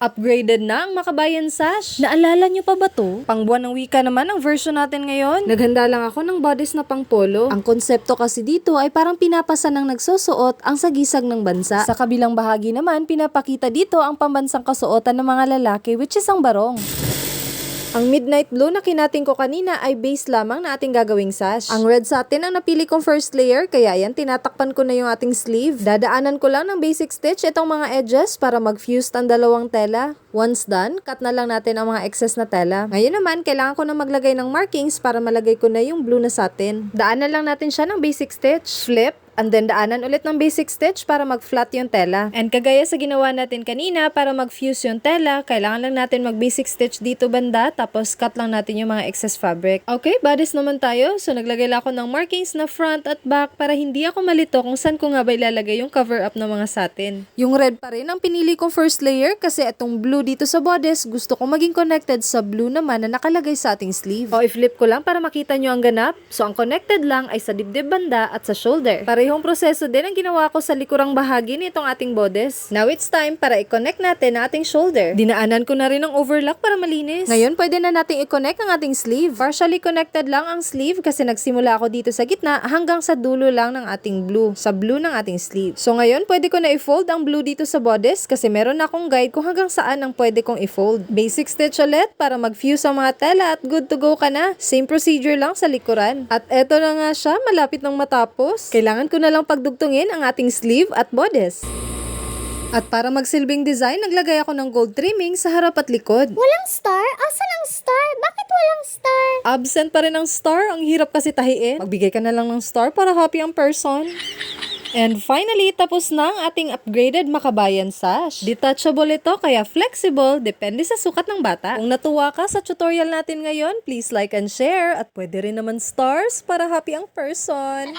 Upgraded na ang Makabayan Sash. Naalala nyo pa ba to? Pangbuwan ng wika naman ang version natin ngayon. Naghanda lang ako ng bodice na pang polo. Ang konsepto kasi dito ay parang pinapasa ng nagsusuot ang sagisag ng bansa. Sa kabilang bahagi naman, pinapakita dito ang pambansang kasuotan ng mga lalaki, which is ang barong. Ang midnight blue na kinating ko kanina ay base lamang na ating gagawing sash. Ang red satin ang napili kong first layer, kaya yan tinatakpan ko na yung ating sleeve. Dadaanan ko lang ng basic stitch itong mga edges para mag-fuse ang dalawang tela. Once done, cut na lang natin ang mga excess na tela. Ngayon naman, kailangan ko na maglagay ng markings para malagay ko na yung blue na satin. Daanan lang natin siya ng basic stitch, flip, and then daanan ulit ng basic stitch para mag-flat yung tela. And kagaya sa ginawa natin kanina, para mag-fuse yung tela, kailangan lang natin mag-basic stitch dito banda, tapos cut lang natin yung mga excess fabric. Okay, bodice naman tayo. So naglagay lang ako ng markings na front at back para hindi ako malito kung saan ko nga ba ilalagay yung cover up ng mga satin. Yung red pa rin ang pinili kong first layer kasi itong blue dito sa bodice, gusto ko maging connected sa blue naman na nakalagay sa ating sleeve. O i-flip ko lang para makita nyo ang ganap. So ang connected lang ay sa dibdib banda at sa shoulder. Parehong proseso din ang ginawa ko sa likurang bahagi nitong ating bodice. Now it's time para i-connect natin ang ating shoulder. Dinaanan ko na rin ang overlock para malinis. Ngayon pwede na nating i-connect ang ating sleeve. Partially connected lang ang sleeve kasi nagsimula ako dito sa gitna hanggang sa dulo lang ng ating blue. Sa blue ng ating sleeve. So ngayon pwede ko na i-fold ang blue dito sa bodice kasi meron na akong guide kung hanggang saan ang pwede kong i-fold. Basic stitch ulit para mag-fuse ang mga tela at good to go ka na. Same procedure lang sa likuran. At eto na nga siya, malapit nang matapos. Kailangan ko na lang pagdugtungin ang ating sleeve at bodice. At para magsilbing design, naglagay ako ng gold trimming sa harap at likod. Walang star? Asan ang star? Bakit walang star? Absent pa rin ang star. Ang hirap kasi tahiin. Magbigay ka na lang ng star para happy ang person. And finally, tapos na ang ating upgraded Makabayan Sash. Detachable ito kaya flexible, depende sa sukat ng bata. Kung natuwa ka sa tutorial natin ngayon, please like and share. At pwede rin naman stars para happy ang person.